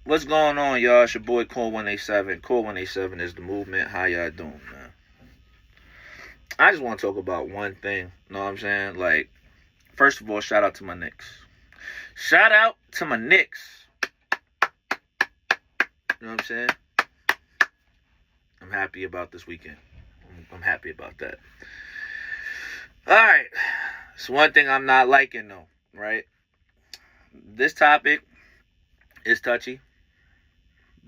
What's going on, y'all? It's your boy Core 187. Core 187 is the movement. How y'all doing, man? I just want to talk about one thing. You know what I'm saying? Like, first of all, shout out to my Knicks. Shout out to my Knicks. You know what I'm saying? I'm happy about this weekend. I'm happy about that. Alright. It's one thing I'm not liking, though, right? This topic is touchy,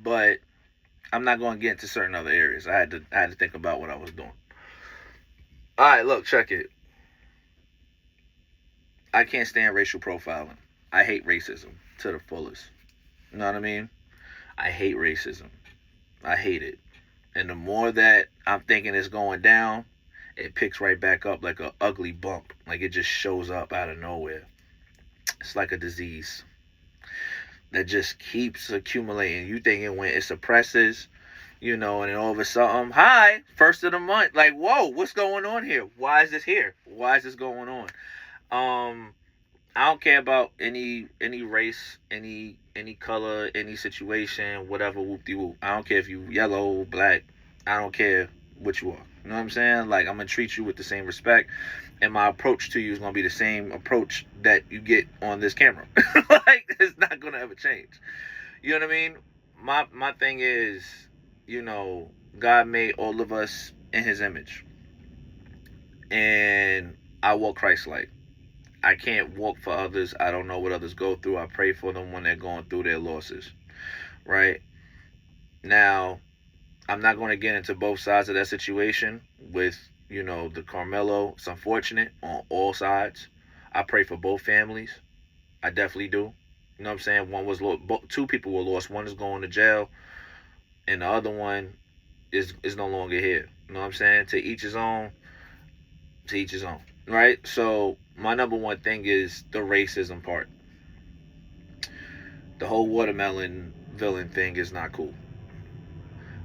but I'm not going to get into certain other areas. I had to think about what I was doing. All right, look, check it. I can't stand racial profiling. I hate racism to the fullest. You know what I mean? I hate racism. I hate it. And the more that I'm thinking it's going down, it picks right back up like a ugly bump. Like it just shows up out of nowhere. It's like a disease that just keeps accumulating. You thinking when it suppresses, and then all of a sudden, hi, first of the month. Like, whoa, what's going on here? Why is this here? Why is this going on? I don't care about any race, any color, any situation, whatever, whoop de whoop. I don't care if you yellow, black. I don't care what you are. You know what I'm saying? Like, I'm gonna treat you with the same respect, and my approach to you is gonna be the same approach that you get on this camera. Like, it's not gonna ever change. You know what I mean? My thing is, God made all of us in His image, and I walk Christ-like. I can't walk for others. I don't know what others go through. I pray for them when they're going through their losses. Right? Now, I'm not going to get into both sides of that situation with, the Carmelo. It's unfortunate on all sides. I pray for both families. I definitely do. You know what I'm saying? One was two people were lost. One is going to jail, and the other one is no longer here. You know what I'm saying? To each his own. To each his own. Right? So my number one thing is the racism part. The whole watermelon villain thing is not cool.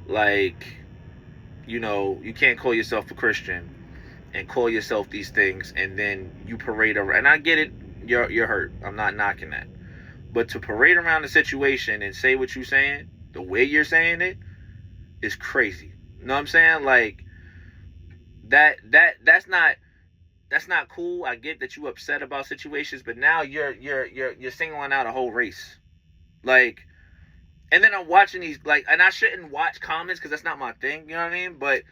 Like, you can't call yourself a Christian and call yourself these things and then you parade around. And I get it, you're hurt. I'm not knocking that. But to parade around the situation and say what you're saying, the way you're saying it, is crazy. You know what I'm saying? Like, that's not cool. I get that you upset about situations, but now you're singling out a whole race. Like, and then I'm watching these, like, and I shouldn't watch comments because that's not my thing, you know what I mean? But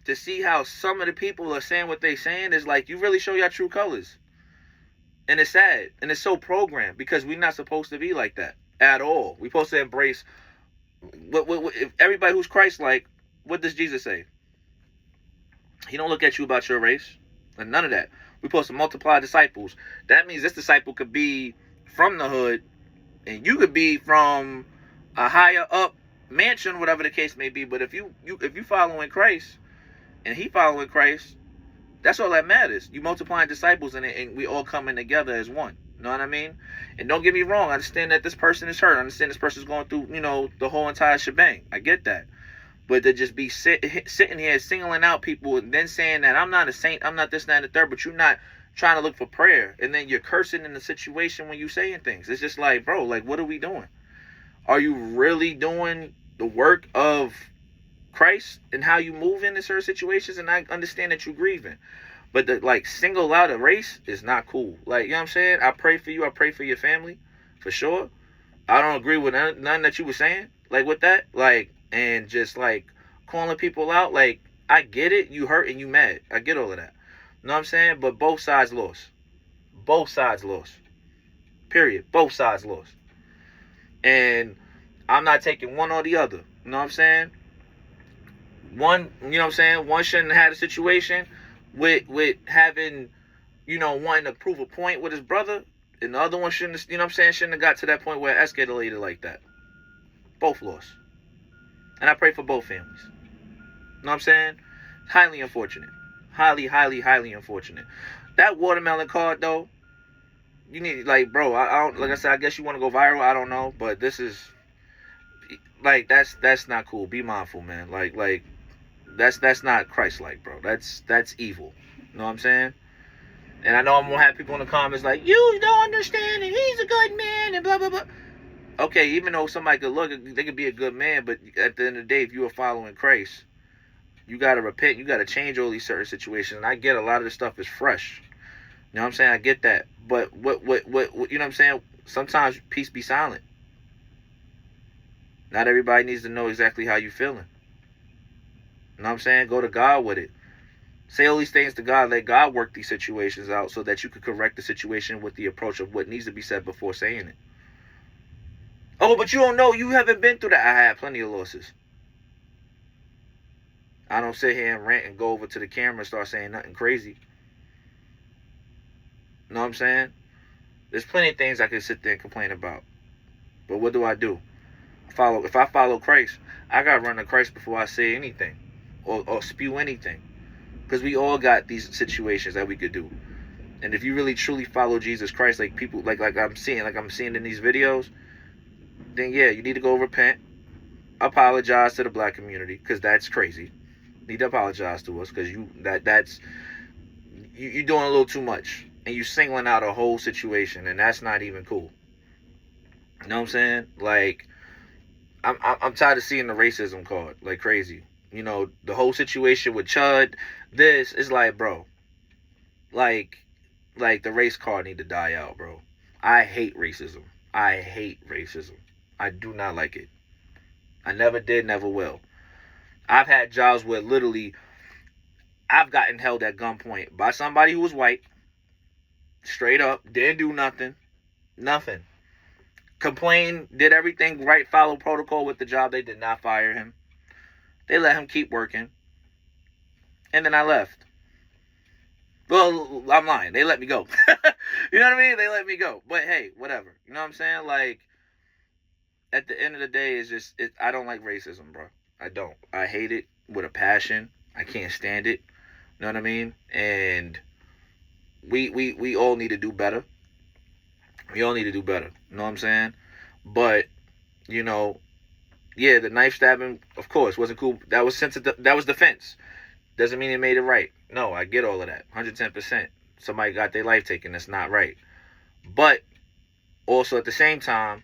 to see how some of the people are saying what they saying is like, you really show your true colors. And it's sad. And it's so programmed because we're not supposed to be like that at all. We're supposed to embrace if everybody who's Christ-like. What does Jesus say? He don't look at you about your race. And none of that. We're supposed to multiply disciples. That means this disciple could be from the hood and you could be from a higher up mansion, whatever the case may be. But if you following Christ and he following Christ, that's all that matters. You multiplying disciples and we all coming together as one. You know what I mean? And don't get me wrong. I understand that this person is hurt. I understand this person is going through, the whole entire shebang. I get that. But to just be sitting here singling out people and then saying that I'm not a saint, I'm not this, that, and the third, but you're not trying to look for prayer. And then you're cursing in the situation when you're saying things. It's just like, bro, like, what are we doing? Are you really doing the work of Christ and how you move into certain situations? And I understand that you're grieving. But to, like, single out a race is not cool. Like, you know what I'm saying? I pray for you. I pray for your family. For sure. I don't agree with none that you were saying. Like, with that. Like, and just, like, calling people out. Like, I get it. You hurt and you mad. I get all of that. You know what I'm saying? But both sides lost. Both sides lost. Period. Both sides lost. And I'm not taking one or the other. You know what I'm saying? One, you know what I'm saying? One shouldn't have had a situation with having, wanting to prove a point with his brother. And the other one shouldn't, shouldn't have got to that point where it escalated like that. Both lost. And I pray for both families. You know what I'm saying? Highly unfortunate. Highly, highly, highly unfortunate. That watermelon card, though, you need, like, bro, I don't, like I said, I guess you want to go viral. I don't know. But this is, like, that's not cool. Be mindful, man. Like, that's not Christ-like, bro. That's evil. You know what I'm saying? And I know I'm gonna have people in the comments like, you don't understand, and he's a good man, and blah blah blah. Okay, even though somebody could look, they could be a good man, but at the end of the day, if you are following Christ, you gotta repent. You gotta change all these certain situations. And I get a lot of this stuff is fresh. You know what I'm saying? I get that. But what you know what I'm saying? Sometimes peace be silent. Not everybody needs to know exactly how you feeling. You know what I'm saying? Go to God with it. Say all these things to God. Let God work these situations out so that you can correct the situation with the approach of what needs to be said before saying it. Oh, but you don't know. You haven't been through that. I had plenty of losses. I don't sit here and rant and go over to the camera and start saying nothing crazy. You know what I'm saying? There's plenty of things I can sit there and complain about. But what do? If I follow Christ, I gotta run to Christ before I say anything or spew anything. Because we all got these situations that we could do. And if you really truly follow Jesus Christ, like people like I'm seeing in these videos, then yeah, you need to go repent, apologize to the black community, because that's crazy. You need to apologize to us because that's you doing a little too much. And you singling out a whole situation, and that's not even cool. You know what I'm saying? Like, I'm tired of seeing the racism card like crazy. You know, the whole situation with Chud, this is like, bro, like the race card need to die out, bro. I hate racism. I hate racism. I do not like it. I never did, never will. I've had jobs where literally I've gotten held at gunpoint by somebody who was white, straight up, didn't do nothing, nothing. Complained, did everything right, followed protocol with the job. They did not fire him. They let him keep working. And then I left. Well, I'm lying. They let me go. You know what I mean? They let me go. But hey, whatever. You know what I'm saying? Like, at the end of the day, I don't like racism, bro. I don't. I hate it with a passion. I can't stand it. You know what I mean? And we all need to do better. We all need to do better. You know what I'm saying? But, you know, yeah, the knife stabbing, of course, wasn't cool. That was sensitive. That was defense. Doesn't mean it made it right. No, I get all of that. 110%. Somebody got their life taken. That's not right. But also at the same time,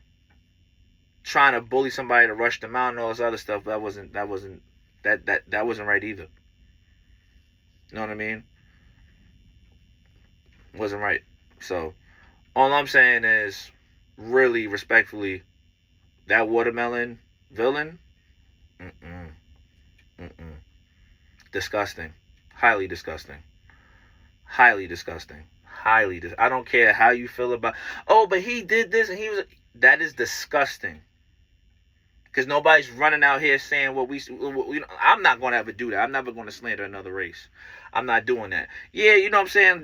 trying to bully somebody to rush them out and all this other stuff, that wasn't right either. You know what I mean? Wasn't right. So all I'm saying is, really respectfully, that watermelon villain, disgusting, highly disgusting, highly disgusting, I don't care how you feel about. Oh, but he did this and he was. That is disgusting. Because nobody's running out here saying what we. I'm not going to ever do that. I'm never going to slander another race. I'm not doing that. Yeah, you know what I'm saying?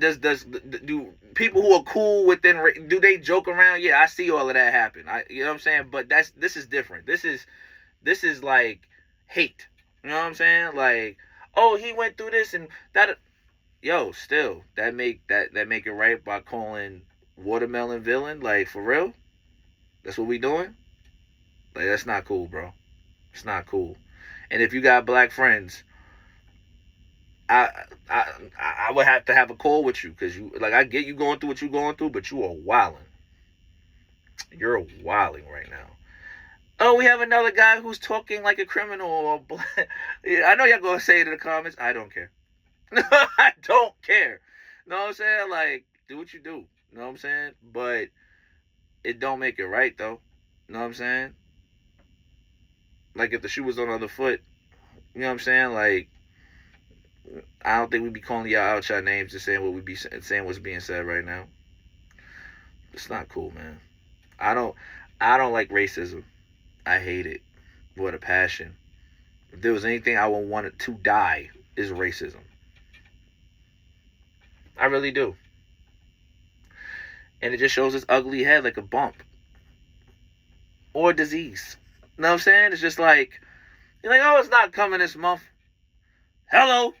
Do people who are cool within, do they joke around? Yeah, I see all of that happen. You know what I'm saying? But this is different. This is like hate. You know what I'm saying? Like, oh, he went through this and that. Yo, still that make it right by calling watermelon villain. Like, for real? That's what we doing? Like, that's not cool, bro. It's not cool. And if you got black friends, I would have to have a call with you, because you, like, I get you going through what you're going through, but you are wilding. You're wilding right now. Oh, we have another guy who's talking like a criminal. Or I know y'all gonna say it in the comments. I don't care. I don't care. You know what I'm saying? Like, do what you do. You know what I'm saying? But it don't make it right, though. You know what I'm saying? Like, if the shoe was on the other foot, you know what I'm saying? Like, I don't think we'd be calling y'all out y'all names and saying what's being said right now. It's not cool, man. I don't like racism. I hate it with a passion. If there was anything I would want it to die, is racism. I really do. And it just shows its ugly head like a bump. Or a disease. You know what I'm saying? It's just like, you're like, oh, it's not coming this month. Hello?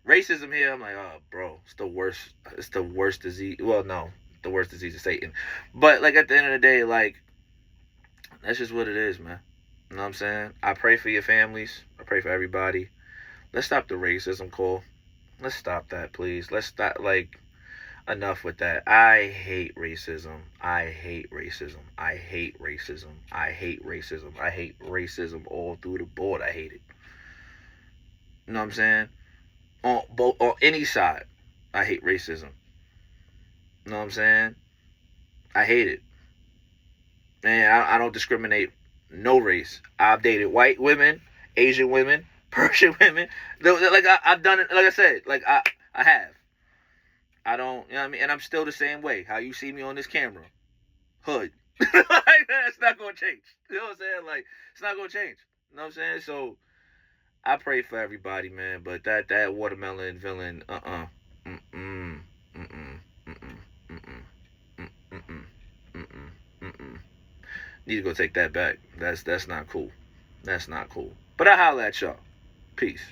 Racism here. I'm like, oh, bro, it's the worst. It's the worst disease. Well, no, the worst disease is Satan. But, like, at the end of the day, like, that's just what it is, man. You know what I'm saying? I pray for your families. I pray for everybody. Let's stop the racism, Cole. Let's stop that, please. Let's stop, like, enough with that. I hate racism. I hate racism. I hate racism. I hate racism. I hate racism all through the board. I hate it. You know what I'm saying? On any side, I hate racism. You know what I'm saying? I hate it. And I don't discriminate no race. I've dated white women, Asian women, Persian women. Like I've done it. Like I said, like I have. I don't, you know what I mean? And I'm still the same way. How you see me on this camera. Hood. Like, that's not going to change. You know what I'm saying? Like, it's not going to change. You know what I'm saying? So, I pray for everybody, man. But that watermelon villain, Mm-mm. Mm-mm. Mm-mm. Mm-mm. Mm-mm. Mm-mm. Mm-mm. Need to go take that back. That's not cool. That's not cool. But I holla at y'all. Peace.